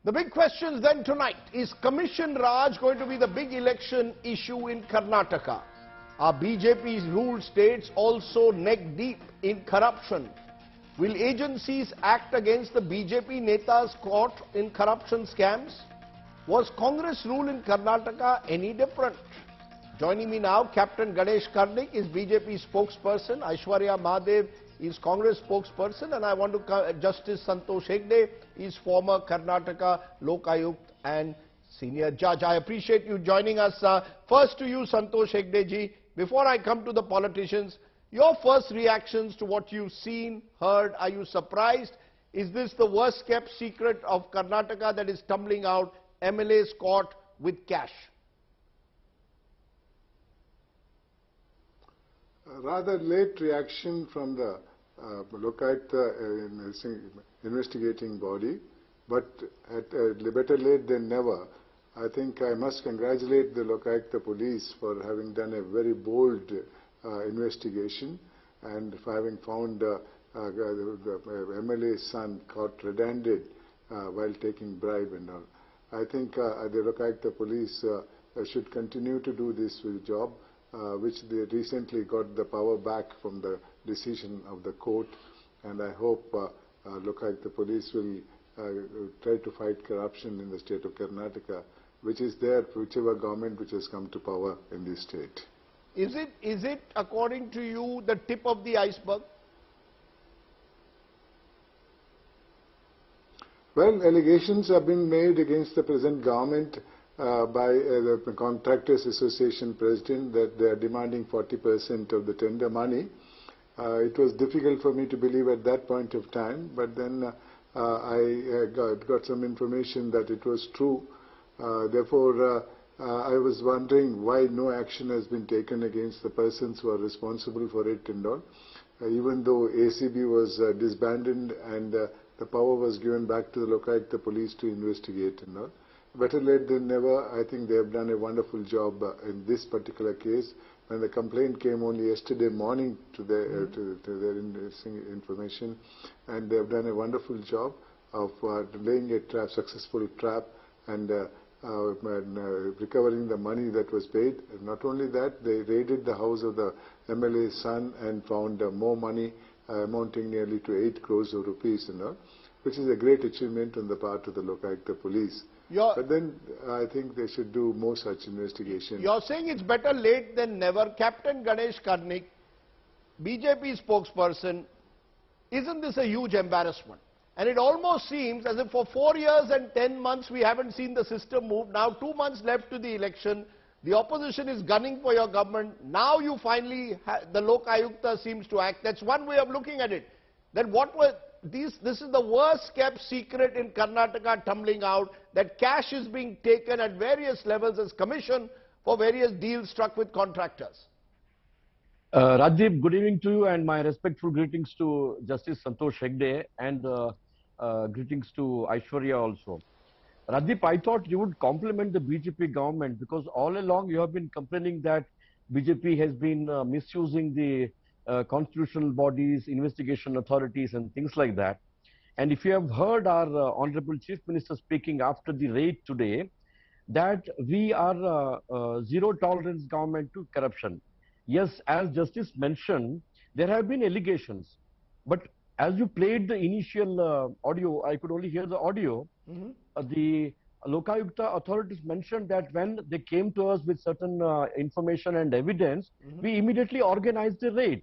The big questions then tonight, is Commission Raj going to be the big election issue in Karnataka? Are BJP's ruled states also neck deep in corruption? Will agencies act against the BJP netas caught in corruption scams? Was Congress rule in Karnataka any different? Joining me now, Captain Ganesh Karnik is BJP spokesperson, Aishwarya Mahadev is Congress spokesperson, and I want to Justice Santosh Hegde is former Karnataka Lokayukta and senior judge. I appreciate you joining us. First to you, Santosh Hegde ji. Before I come to the politicians, your first reactions to what you've seen, heard, are you surprised? Is this the worst kept secret of Karnataka that is tumbling out, MLAs caught with cash? Rather late reaction from the Lokayukta investigating body, but better late than never. I think I must congratulate the Lokayukta police for having done a very bold investigation and for having found the MLA's son caught red-handed while taking bribe and all. I think the Lokayukta police should continue to do this job, which they recently got the power back from the decision of the court, and I hope Lokayukta police will try to fight corruption in the state of Karnataka, which is there, whichever government which has come to power in this state. Is it, according to you, the tip of the iceberg? Well, allegations have been made against the present government by the Contractors Association president that they are demanding 40% of the tender money. It was difficult for me to believe at that point of time, but then I got some information that it was true. Therefore, I was wondering why no action has been taken against the persons who are responsible for it and all. Even though ACB was disbanded and the power was given back to the Lokayukta police to investigate and all. Better late than never. I think they have done a wonderful job in this particular case. When the complaint came only yesterday morning to their information, and they have done a wonderful job of laying a successful trap and recovering the money that was paid. Not only that, they raided the house of the MLA's son and found more money amounting nearly to 8 crores of rupees, which is a great achievement on the part of the Lokayukta police. But then I think they should do more such investigation. You're saying it's better late than never. Captain Ganesh Karnik, BJP spokesperson, isn't this a huge embarrassment? And it almost seems as if for 4 years and 10 months we haven't seen the system move. Now 2 months left to the election. The opposition is gunning for your government. Now you finally, the Lokayukta seems to act. That's one way of looking at it. Then what were these? This is the worst kept secret in Karnataka tumbling out, that cash is being taken at various levels as commission for various deals struck with contractors. Rajiv, good evening to you and my respectful greetings to Justice Santosh Hegde and greetings to Aishwarya also. Rajiv, I thought you would compliment the BJP government because all along you have been complaining that BJP has been misusing the constitutional bodies, investigation authorities and things like that. And if you have heard our Honorable Chief Minister speaking after the raid today, that we are zero tolerance government to corruption. Yes, as Justice mentioned, there have been allegations, but as you played the initial audio, I could only hear the audio. The Lokayukta authorities mentioned that when they came to us with certain information and evidence, we immediately organized the raid.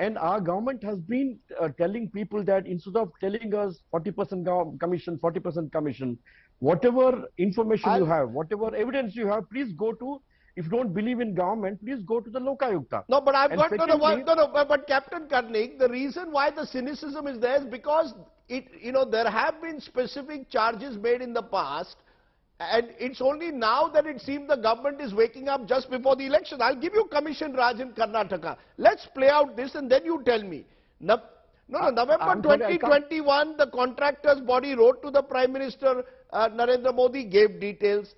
And our government has been telling people that instead of telling us 40% commission, 40% commission, whatever information you have, whatever evidence you have, please go to. If you don't believe in government, please go to the Lokayukta. No, but I've got but Captain Karnik, the reason why the cynicism is there is because there have been specific charges made in the past, and it's only now that it seems the government is waking up just before the election. I'll give you Commission Raj in Karnataka. Let's play out this and then you tell me. November 2021, the contractors body wrote to the Prime Minister Narendra Modi, gave details.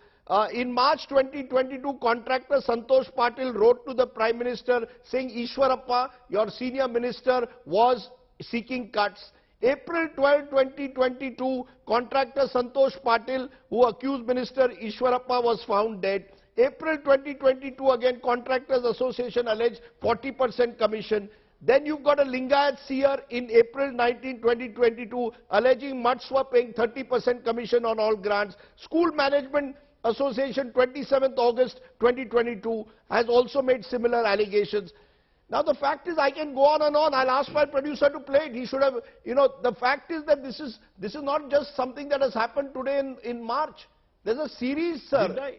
In March 2022, contractor Santosh Patil wrote to the Prime Minister saying Ishwarappa, your senior minister, was seeking cuts. April 12, 2022, contractor Santosh Patil, who accused Minister Ishwarappa, was found dead. April 2022, again, Contractors Association alleged 40% commission. Then you've got a Lingayat seer in April 19, 2022, alleging mutts were paying 30% commission on all grants. School Management Association, 27th August 2022, has also made similar allegations. Now the fact is, I can go on and on. I'll ask my producer to play it. He should have, the fact is that this is not just something that has happened today in March. There's a series, sir.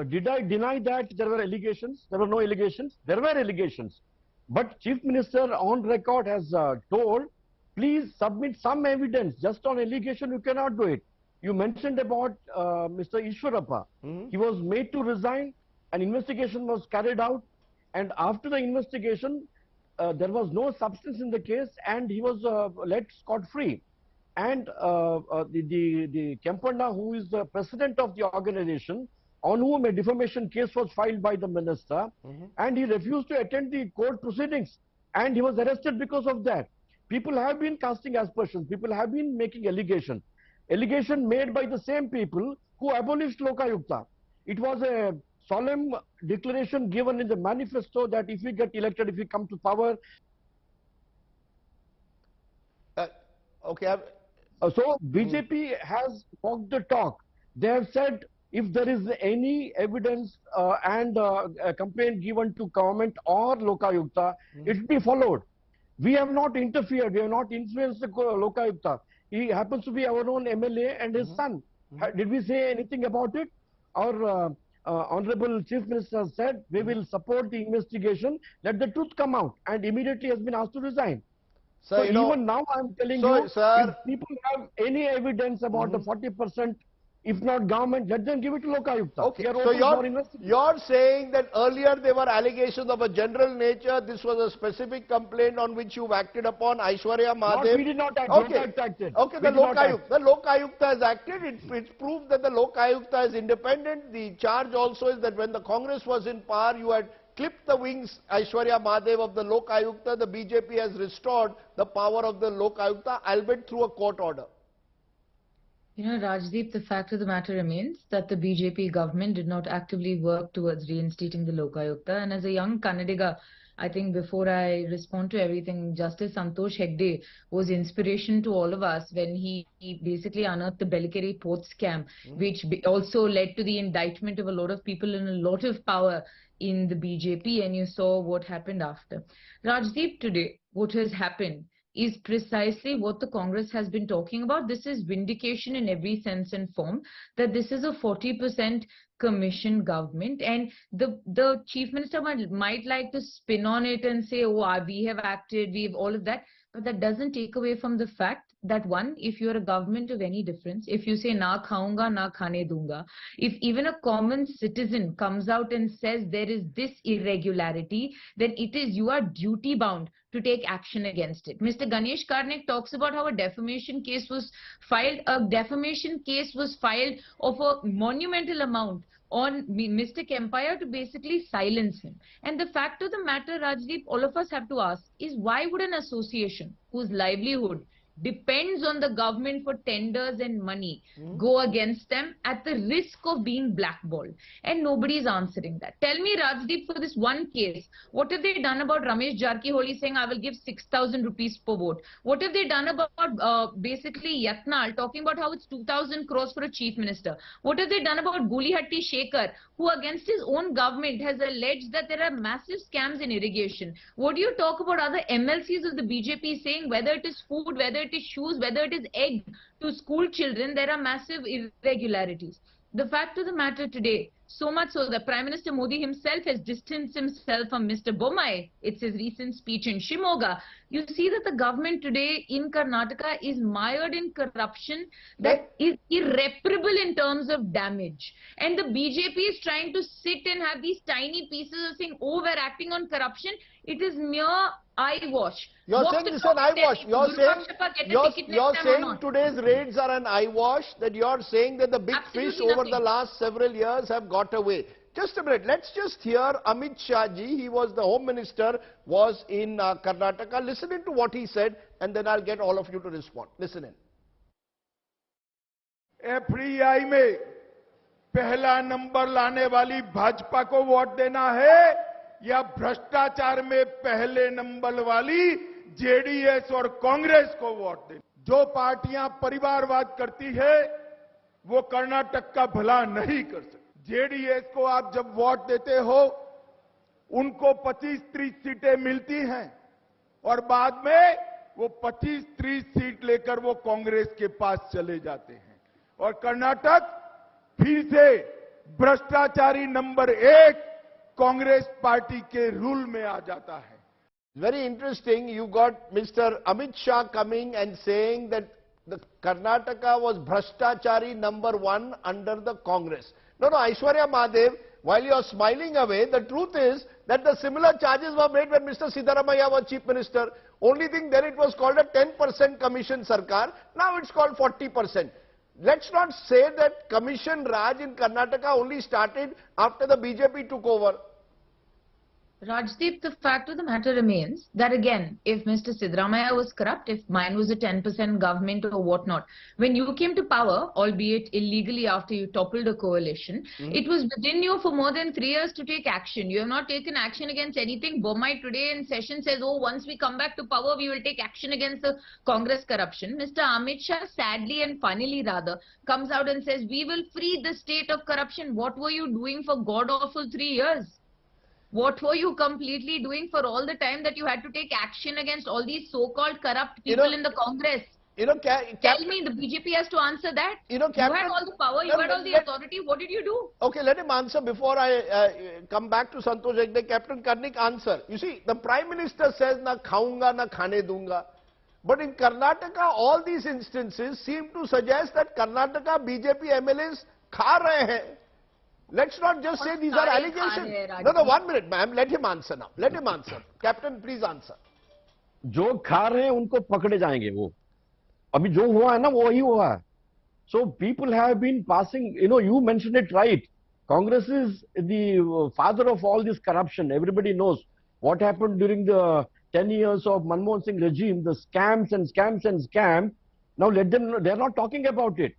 Did I deny that there were allegations? There were no allegations. There were allegations. But Chief Minister on record has told, please submit some evidence. Just on allegation, you cannot do it. You mentioned about Mr. Ishwarappa. He was made to resign. An investigation was carried out. And after the investigation, there was no substance in the case and he was let scot-free. And the Kempanda, who is the president of the organization, on whom a defamation case was filed by the minister, and he refused to attend the court proceedings. And he was arrested because of that. People have been casting aspersions. People have been making allegations. Allegation made by the same people who abolished Lokayukta. It was a solemn declaration given in the manifesto that if we get elected, if we come to power. So BJP has walked the talk. They have said if there is any evidence and a complaint given to government or Lokayukta, it will be followed. We have not interfered. We have not influenced the Lokayukta. He happens to be our own MLA and his son. Did we say anything about it? Our Honorable Chief Minister said we will support the investigation, let the truth come out, and immediately has been asked to resign. So even now I am telling you, if people have any evidence about the 40%, if not government, let them give it to Lokayukta. Okay, so you're saying that earlier there were allegations of a general nature, this was a specific complaint on which you've acted upon, Aishwarya Mahadev. We did not act. Okay, the Lokayukta has acted. It's proved that the Lokayukta is independent. The charge also is that when the Congress was in power, you had clipped the wings, Aishwarya Mahadev, of the Lokayukta. The BJP has restored the power of the Lokayukta, albeit through a court order. Rajdeep, the fact of the matter remains that the BJP government did not actively work towards reinstating the Lokayukta. And as a young Kannadiga, I think before I respond to everything, Justice Santosh Hegde was inspiration to all of us when he basically unearthed the Bellikeri port scam, which also led to the indictment of a lot of people in a lot of power in the BJP, and you saw what happened after. Rajdeep, today, what has happened is precisely what the Congress has been talking about. This is vindication in every sense and form, that this is a 40% commission government, and the Chief Minister might like to spin on it and say, oh, we have acted, we have all of that, but that doesn't take away from the fact that one, if you're a government of any difference, if you say na khaunga, na khane dunga, if even a common citizen comes out and says there is this irregularity, then it is you are duty bound to take action against it. Mr. Ganesh Karnik talks about how a defamation case was filed. A defamation case was filed of a monumental amount on Mr. Kempaya to basically silence him. And the fact of the matter, Rajdeep, all of us have to ask is, why would an association whose livelihood depends on the government for tenders and money go against them at the risk of being blackballed? And nobody is answering that. Tell me, Rajdeep, for this one case, what have they done about Ramesh Jarkiholi saying I will give 6,000 rupees per vote? What have they done about basically Yatnal talking about how it's 2,000 crores for a chief minister? What have they done about Gulihatti Shekhar, who against his own government has alleged that there are massive scams in irrigation? What do you talk about other MLCs of the BJP saying whether it is food, whether it is shoes, whether it is egg to school children, there are massive irregularities. The fact of the matter today, so much so that Prime Minister Modi himself has distanced himself from Mr. Bommai. It's his recent speech in Shimoga. You see that the government today in Karnataka is mired in corruption that is irreparable in terms of damage. And the BJP is trying to sit and have these tiny pieces of saying, oh, we're acting on corruption. It is mere eyewash. You're saying this is an eyewash. You're saying today's raids are an eyewash, that you're saying that the big fish over the last several years have got away. just a minute. Let's just hear Amit Shah ji. He was the Home Minister, was in Karnataka. Listen in to what he said, and then I'll get all of you to respond. Listen in. FDI में पहला number लाने वाली भाजपा को vote देना है या भ्रष्टाचार में पहले नंबर वाली जेडीएस और कांग्रेस को वोट देना? जो पार्टियां परिवारवाद करती है वो कर्नाटक का भला नहीं कर सकती। जेडीएस को आप जब वोट देते हो उनको 25-30 सीटें मिलती हैं और बाद में वो 25-30 सीट लेकर वो कांग्रेस के पास चले जाते हैं और कर्नाटक फिर से भ्रष्टाचारी नंबर 1 कांग्रेस पार्टी के रूल में आ जाता है। Very interesting. You got Mr. Amit Shah coming and saying that the Karnataka was Bhrashtachari number 1 under the Congress. No, Aishwarya Mahadev, while you are smiling away, the truth is that the similar charges were made when Mr. Siddaramaiah was Chief Minister. Only thing then it was called a 10% commission sarkar. Now it's called 40%. Let's not say that Commission Raj in Karnataka only started after the BJP took over. Rajdeep, the fact of the matter remains that again, if Mr. Siddaramaiah was corrupt, if mine was a 10% government or whatnot, when you came to power, albeit illegally after you toppled a coalition, it was within you for more than 3 years to take action. You have not taken action against anything. Bommai today in session says, oh, once we come back to power, we will take action against the Congress corruption. Mr. Amit Shah, sadly and funnily rather, comes out and says, we will free the state of corruption. What were you doing for god-awful 3 years? What were you completely doing for all the time that you had to take action against all these so-called corrupt people in the Congress? Tell me, the BJP has to answer that. You had all the power, you had all the authority. What did you do? Okay, let him answer before I come back to Santosh Hegde. Captain Karnik, answer. You see, the Prime Minister says, na khaunga, na khane dunga. But in Karnataka, all these instances seem to suggest that Karnataka BJP MLAs kha rahe hain. Let's not just say these are allegations. No, 1 minute, ma'am. Let him answer now. Let him answer. Captain, please answer. जो खा रहे हैं उनको पकड़े जाएंगे वो. अभी जो हुआ है ना वो ही हुआ है. So people have been passing, you mentioned it right. Congress is the father of all this corruption. Everybody knows what happened during the 10 years of Manmohan Singh regime, the scams and scams and scam. Now let them know, they're not talking about it.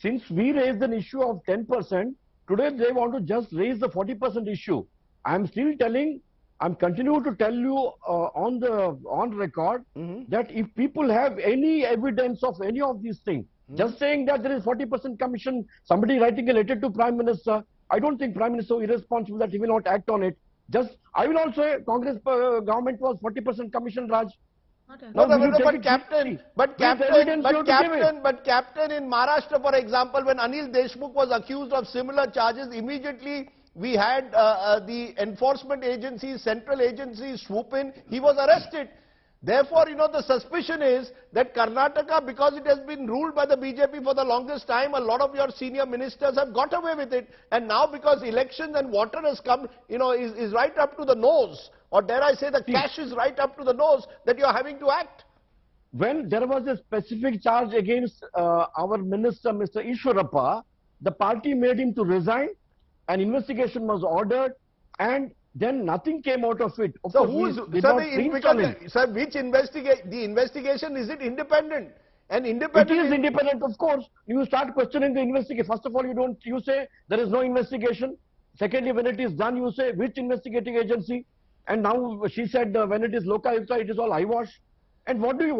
Since we raised an issue of 10%, today they want to just raise the 40% issue. I'm still telling, I'm continuing to tell you on record that if people have any evidence of any of these things, just saying that there is 40% commission, somebody writing a letter to Prime Minister, I don't think Prime Minister is irresponsible that he will not act on it. I will also say Congress government was 40% commission, Raj. But Captain, in Maharashtra, for example, when Anil Deshmukh was accused of similar charges, immediately we had the enforcement agencies, central agencies swoop in. He was arrested. Therefore, the suspicion is that Karnataka, because it has been ruled by the BJP for the longest time, a lot of your senior ministers have got away with it. And now because elections and water has come, is right up to the nose. Or dare I say the cash is right up to the nose that you are having to act. When there was a specific charge against our minister, Mr. Ishwarappa, the party made him to resign. An investigation was ordered and then nothing came out of it. Of course, which the investigation, is it independent? And independent. It is independent, of course. You start questioning the investigation. First of all, you say there is no investigation. Secondly, when it is done, you say which investigating agency. And now she said when it is Lokayukta, it is all eyewash. And what else do you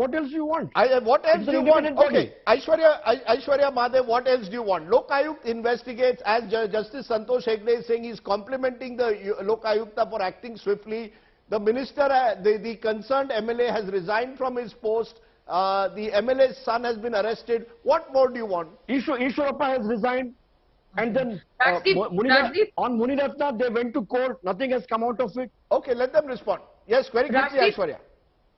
want? What else do you want? Okay, Aishwarya Mahadev, what else do you want? Lokayukta investigates, as Justice Santosh Hegde is saying, he is complimenting the Lokayukta for acting swiftly. The minister, the concerned MLA has resigned from his post. The MLA's son has been arrested. What more do you want? Ishwarappa has resigned. And then on Muniratna, they went to court. Nothing has come out of it. Okay, let them respond. Yes, very quickly, Aishwarya.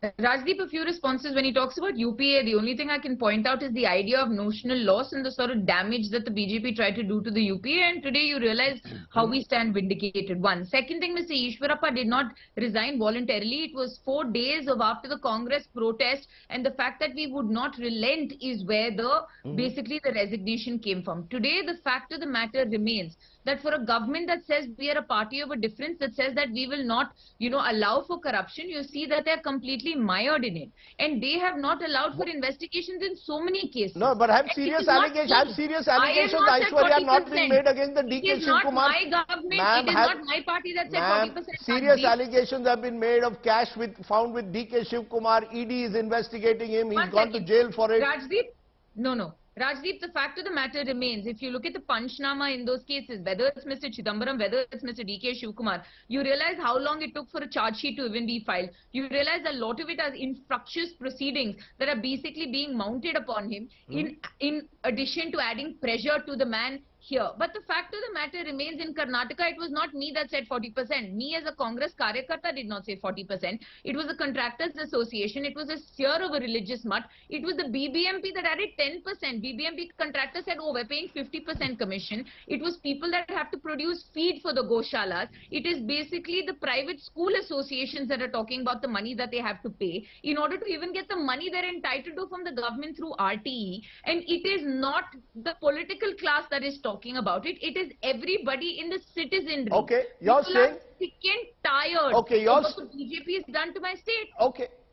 Rajdeep, a few responses. When he talks about UPA, the only thing I can point out is the idea of notional loss and the sort of damage that the BJP tried to do to the UPA. And today you realize how we stand vindicated. One. Second thing, Mr. Ishwarappa did not resign voluntarily. It was 4 days of after the Congress protest, and the fact that we would not relent is where the basically the resignation came from. Today, the fact of the matter remains that for a government that says we are a party of a difference, that says that we will not, allow for corruption, you see that they're completely mired in it. And they have not allowed for investigations in so many cases. No, but have serious allegations, Aishwarya, not been made against the DK It is not my government, it is not my party that said 40%. Serious allegations have been made of cash found with DK Shivkumar. ED is investigating him. He's gone to jail for it. Rajdeep, no. Rajdeep, the fact of the matter remains, if you look at the Panchnama in those cases, whether it's Mr. Chidambaram, whether it's Mr. DK Shivkumar, you realize how long it took for a charge sheet to even be filed. You realize a lot of it are infructuous proceedings that are basically being mounted upon him in addition to adding pressure to the man here. But the fact of the matter remains, in Karnataka, it was not me that said 40%. Me as a Congress Karyakarta did not say 40%. It was the Contractors Association. It was a steer of a religious mutt. It was the BBMP that added 10%. BBMP contractors said, oh, we're paying 50% commission. It was people that have to produce feed for the Goshalas. It is basically the private school associations that are talking about the money that they have to pay in order to even get the money they're entitled to from the government through RTE. And it is not the political class that is talking about it. It is everybody in the citizenry. Okay, you're saying... sick and tired of what the BJP has done to my state.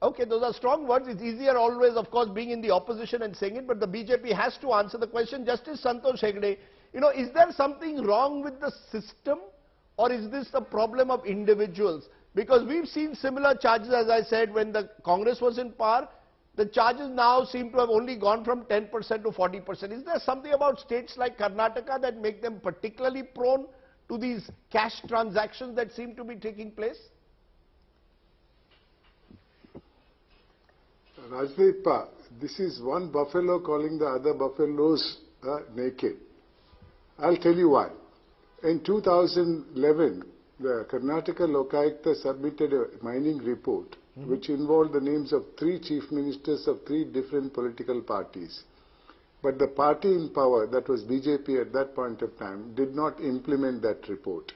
Okay, those are strong words. It's easier always, of course, being in the opposition and saying it, but the BJP has to answer the question. Justice Santosh Hegde, is there something wrong with the system, or is this a problem of individuals? Because we've seen similar charges, as I said, when the Congress was in power. The charges now seem to have only gone from 10% to 40%. Is there something about states like Karnataka that make them particularly prone to these cash transactions that seem to be taking place? Rajdeep, this is one buffalo calling the other buffaloes naked. I'll tell you why. In 2011, the Karnataka Lokayukta submitted a mining report which involved the names of 3 chief ministers of 3 different political parties. But the party in power, that was BJP at that point of time, did not implement that report.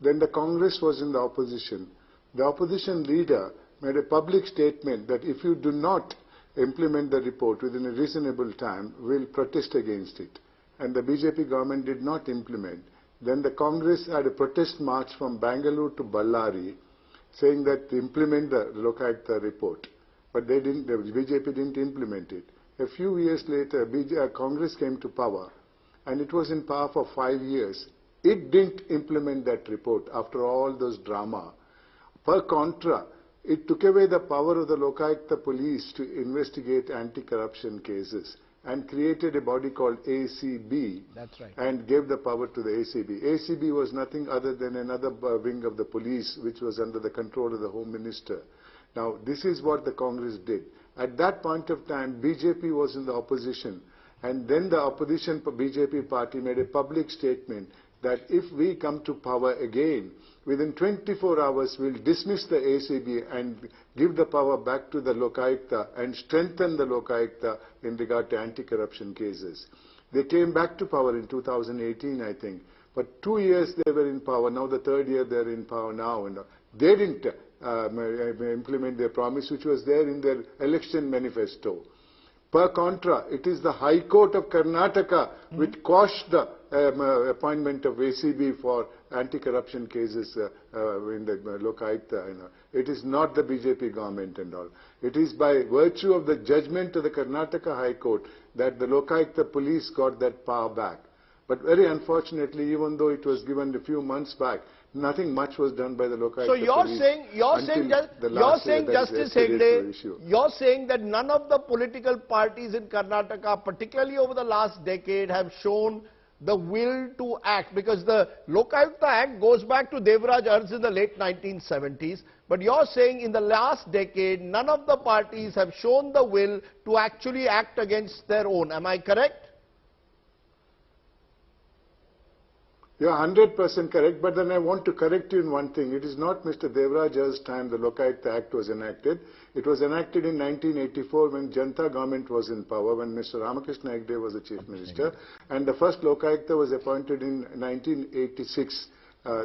Then the Congress was in the opposition. The opposition leader made a public statement that if you do not implement the report within a reasonable time, we'll protest against it. And the BJP government did not implement. Then the Congress had a protest march from Bangalore to Ballari, saying that to implement the Lokayukta report. But they didn't, the BJP didn't implement it. A few years later, Congress came to power, and it was in power for 5 years. It didn't implement that report after all those drama. Per contra, it took away the power of the Lokayukta police to investigate anti-corruption cases and created a body called ACB. That's right. And gave the power to the ACB. ACB was nothing other than another wing of the police which was under the control of the Home Minister. Now, this is what the Congress did. At that point of time, BJP was in the opposition, and then the opposition BJP party made a public statement that if we come to power again, within 24 hours we'll dismiss the ACB and give the power back to the Lokayukta and strengthen the Lokayukta in regard to anti-corruption cases. They came back to power in 2018, I think, but 2 years they were in power. Now the 3rd year they're in power now, and they didn't implement their promise, which was there in their election manifesto. Per contra, it is the High Court of Karnataka which quashed the appointment of ACB for anti-corruption cases in the Lokayukta. It is not the BJP government and all. It is by virtue of the judgment of the Karnataka High Court that the Lokayukta police got that power back. But very unfortunately, even though it was given a few months back, nothing much was done by the Lokayukta So you're police. saying, Justice Hegde, you're saying that none of the political parties in Karnataka, particularly over the last decade, have shown the will to act, because the Lokayukta Act goes back to Devraj Arz in the late 1970s. But you're saying in the last decade, none of the parties have shown the will to actually act against their own. Am I correct? You're 100% correct, but then I want to correct you in one thing. It is not Mr. Devaraja's time the Lokayukta Act was enacted. It was enacted in 1984 when Janata government was in power, when Mr. Ramakrishna Hegde was the Chief Minister, and the first Lokayukta was appointed in 1986.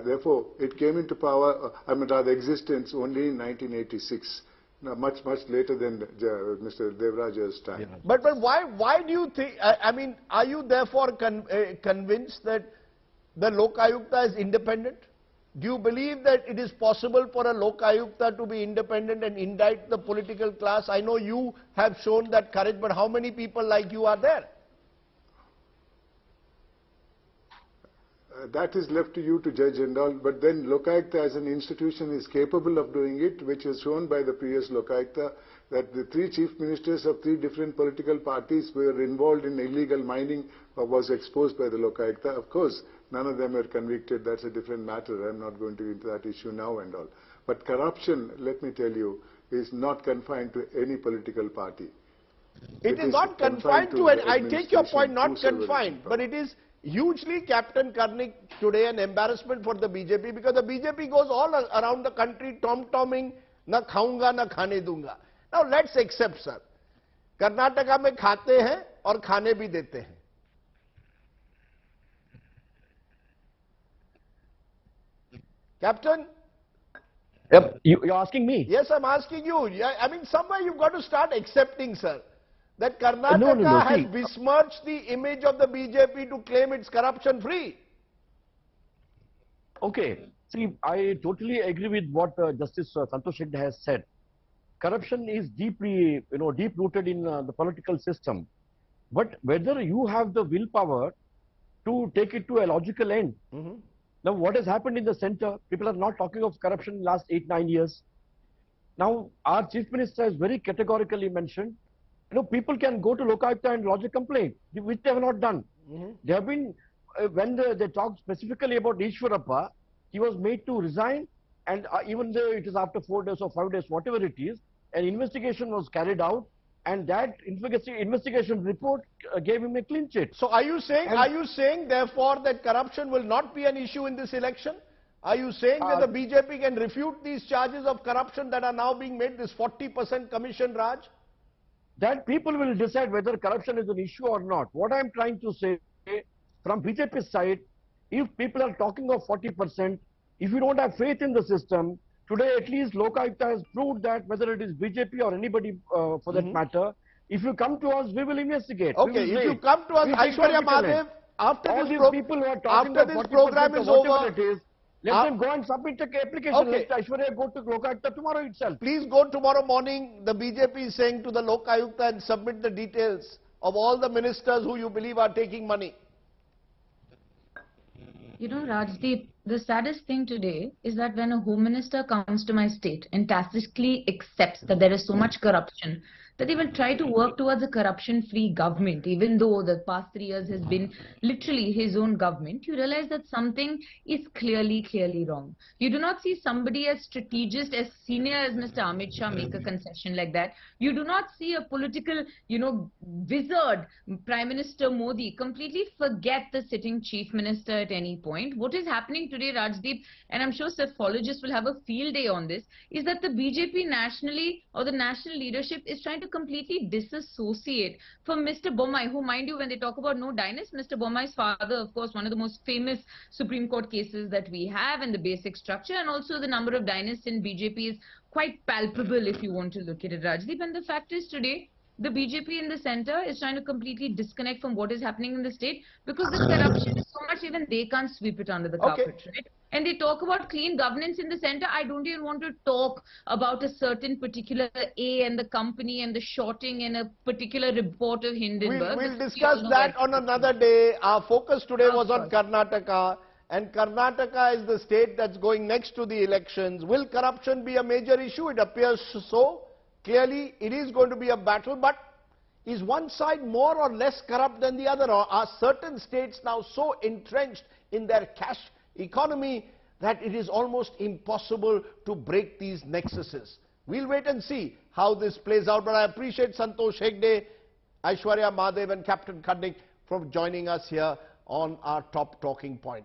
Therefore, it came into power, rather existence only in 1986. Much later than Mr. Devaraja's time. Yeah. But why do you think, I mean, are you therefore convinced that the Lokayukta is independent? Do you believe that it is possible for a Lokayukta to be independent and indict the political class? I know you have shown that courage, but how many people like you are there? That is left to you to judge and all, but then Lokayukta as an institution is capable of doing it, which is shown by the previous Lokayukta, that the 3 chief ministers of 3 different political parties were involved in illegal mining was exposed by the Lokayukta. Of course, none of them were convicted. That's a different matter. I'm not going to get into that issue now and all. But corruption, let me tell you, is not confined to any political party. It is not confined to it. I take your point, not confined, but it is hugely, Captain Karnik, today an embarrassment for the BJP, because the BJP goes all around the country tom-tomming, na khaunga, na khane dunga. Now let's accept, sir. Karnataka mein khate hain aur khane bhi dete hain. Captain? Yep. You're asking me? Yes, I'm asking you. I mean, somewhere you've got to start accepting, sir, that Karnataka has besmirched the image of the BJP to claim it's corruption-free. Okay. See, I totally agree with what Justice Santosh Hegde has said. Corruption is deeply, deep-rooted in the political system. But whether you have the willpower to take it to a logical end. Now, what has happened in the center? People are not talking of corruption in the last 8-9 years. Now, our Chief Minister has very categorically mentioned, people can go to Lokayukta and lodge a complaint, which they have not done. They have been, when they talked specifically about Ishwarappa, he was made to resign, and even though it is after 4 days or 5 days, whatever it is, an investigation was carried out, and that investigation report gave him a clean chit. So are you saying therefore that corruption will not be an issue in this election? Are you saying that the BJP can refute these charges of corruption that are now being made, this 40% commission Raj? That people will decide whether corruption is an issue or not. What I am trying to say, from BJP's side, if people are talking of 40%, if you don't have faith in the system, today at least Lokayukta has proved that whether it is BJP or anybody for that matter, if you come to us, we will investigate. Okay, if you come to us, Aishwarya Madhav, after this program is over, let them go and submit the application. Okay. Let Aishwarya go to Lokayukta tomorrow itself. Please go tomorrow morning. The BJP is saying to the Lokayukta and submit the details of all the ministers who you believe are taking money. Rajdeep, the saddest thing today is that when a Home Minister comes to my state and tacitly accepts that there is so much corruption, that he will try to work towards a corruption-free government, even though the past 3 years has been literally his own government, you realize that something is clearly wrong. You do not see somebody as strategist, as senior as Mr. Amit Shah make a concession like that. You do not see a political, wizard, Prime Minister Modi, completely forget the sitting Chief Minister at any point. What is happening today, Rajdeep, and I'm sure psephologists will have a field day on this, is that the BJP nationally, or the national leadership, is trying to completely disassociate from Mr. Bommai, who, mind you, when they talk about no dynasty, Mr. Bommai's father, of course, one of the most famous Supreme Court cases that we have, and the basic structure, and also the number of dynasts in BJP is quite palpable if you want to look at it, Rajdeep. And the fact is today, the BJP in the center is trying to completely disconnect from what is happening in the state, because the corruption is so much even they can't sweep it under the carpet, right? And they talk about clean governance in the center. I don't even want to talk about a certain particular A and the company and the shorting and a particular report of Hindenburg. We'll discuss that on another day. Our focus today was on Karnataka, and Karnataka is the state that's going next to the elections. Will corruption be a major issue? It appears so. Clearly, it is going to be a battle, but is one side more or less corrupt than the other? Or are certain states now so entrenched in their cash economy that it is almost impossible to break these nexuses? We'll wait and see how this plays out, but I appreciate Santosh Hegde, Aishwarya Madhav and Captain Karnik for joining us here on our top talking point.